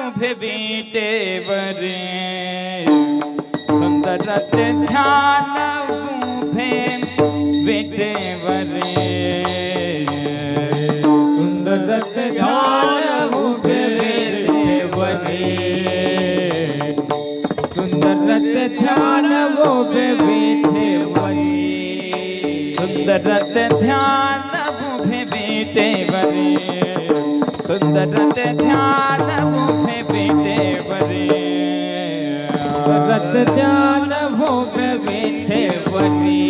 उभे विटेवरे सुंदर ध्यान उभे विटेवरे सुंदर ध्यान उभे विटेवरे सुंदर ध्यान उभे विटेवरे सुंदर ध्यान उभे विटेवरे सुंदर ध्यान उभे विटेवरे रत ध्यान उभे विटेवरे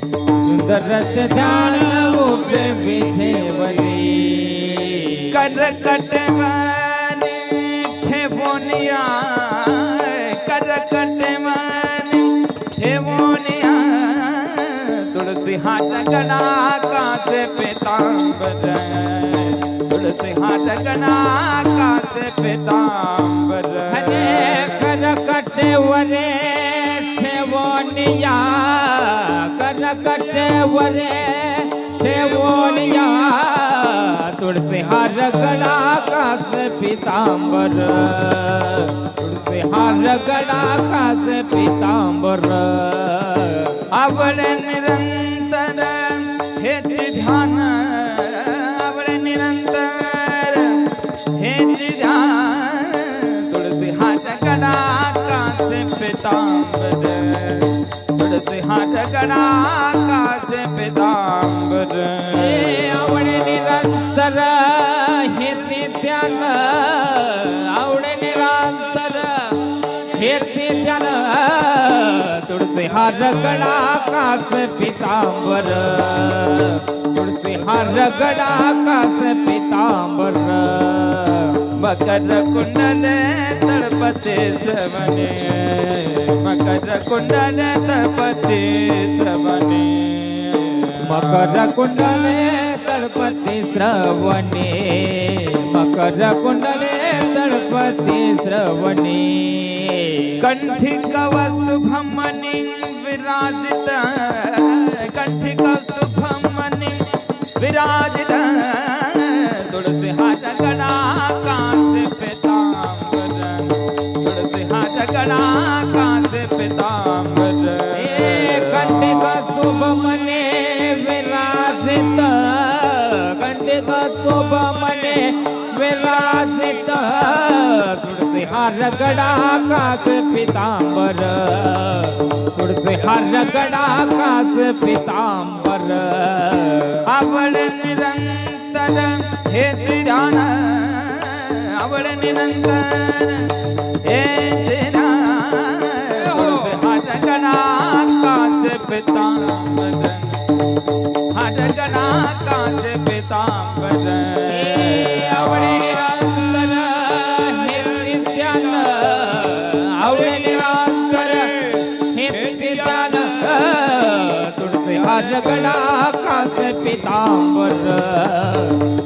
सुंदर ध्यान उभे विटेवरे करकटवन ठेवोनिया करकटवन ठेवोनिया तुलसी हाथ गणा कास पीतांबर तुलसी हाथ गणा कास पीतांबर हरे करकटवरे ठेवोनिया करकटवरे ठेवोनिया तुलसी हार गणा कास पीतांबर तुलसी हार गणा कास पीतांबर आवड निरंतर हेच ध्यान आवड निरंतर हेच ध्यान तुळसी हात गणा कास पीतांबर तुळसी हात गणा कास पीतांबर आवड निरंतर हेच ध्यान आवड निरंतर हेच ध्यान तुळसी हार गणा कास पीतांबर तुळसी हार गणा कास पीतांबर मकर कुंडल तळपते श्रवणे मकर कुंडल तळपते श्रवणे मकर कुंडले तळपती श्रवणे मकर कुंडले तळपती श्रवणे कंठी कवस्तु भमनी विराजित कंठी कवस्तु भमनी विराजित तुलसी हाथ गणा कास पीतांबर तुलसी हाथ गणा कास पीतांबर कंठी कस्तुभ मने विराजित कंठी कस्तुभ मने विराजित तुळसी हार गणा कास पीतांबर तुळसी हार गणा कास पीतांबर आवड निरंतर हे ध्यान आवड निरंतर हे ध्यान तुळसी हात गणा कास पीतांबर हात गणा कास पीतांबर आवड निरंतर हे ध्यान आवड निरंतर हे ध्यान तुळसी हार गणा कास पीतांबर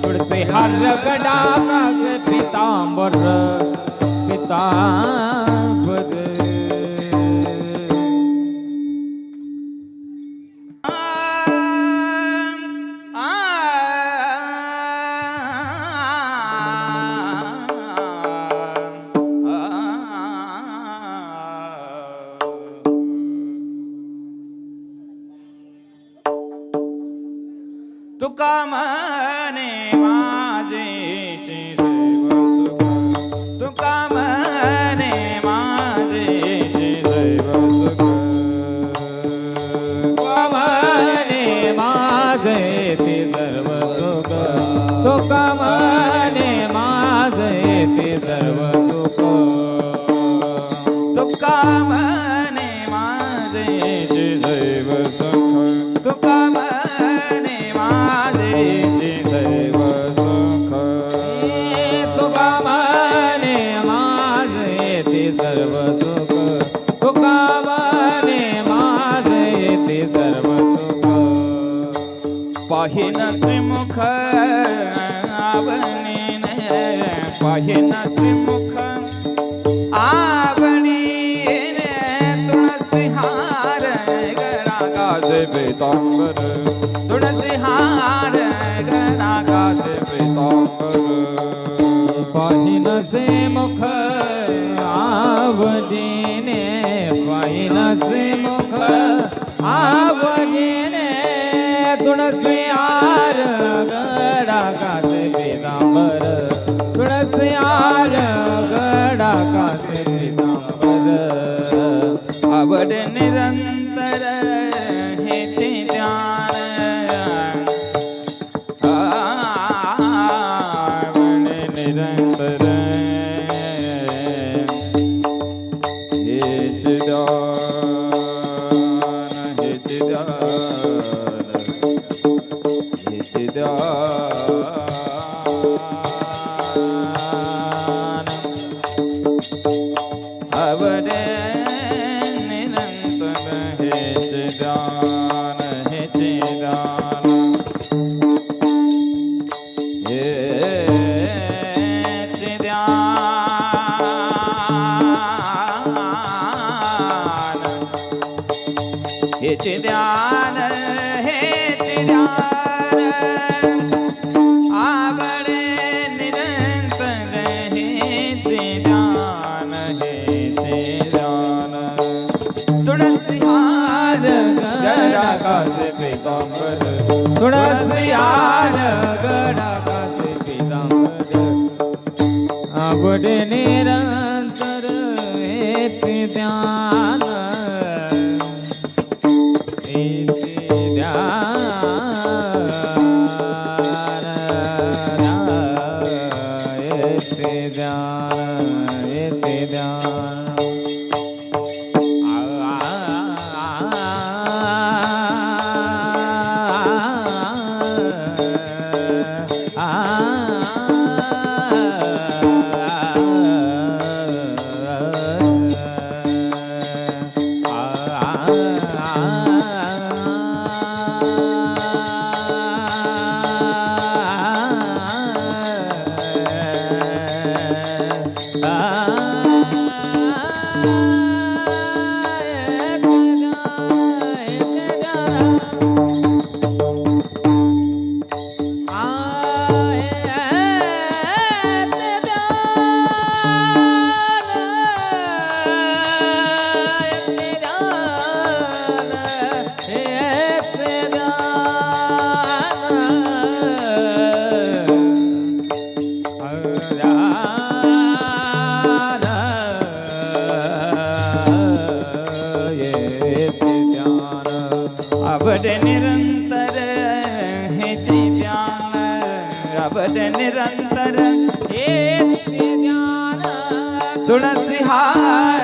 तुळसी हार गणा कास पीतांबर पीतांबर तुका म्हणे माझेचे दैव सुख तुका म्हणे माझेचे दैव सुख म्हणे माझे ते सर्व सुख तुका म्हणे माझे ते सर्व सुख तुका म्हणे माझेचे दैव सुख तुका म्हणे माझेचे दैव सुख तुका म्हणे माझे ते सर्व सुख तुका म्हणे माझे ते सर्व सुख पाहिन श्रीमुख आवनीने पाहिन श्रीमुख आवनीने तुळसी हार गणा गाजे पीतांबर तुळसी हार गणा गाजे पीतांबर पाहिनसे मुख आवडीने पाहिनसे मुख आवडीने तुळसी आर गडा कासे पीतांबर तुळसी आर गडा कासे पीतांबर आवड निरंतर हेचे ध्यान आवड निरंतर हेच ध्यान हेच ध्यान हेच ध्यान आवड निरंतर हेच ध्यान हेच ध्यान हेच ध्यान हेच ध्यान हेच ध्यान आवड निरंतर हेच ध्यान हेच ध्यान तुळसी हार गडा कासे पीतांबर तुळसी आर गडा कासे पीतांबर आवड निरंतर हेच ध्यान हेच ध्यान हेच ध्यान हेच ध्यान आवड निरंतर हेच ध्यान आवड निरंतर हेच ध्यान तुळसी हार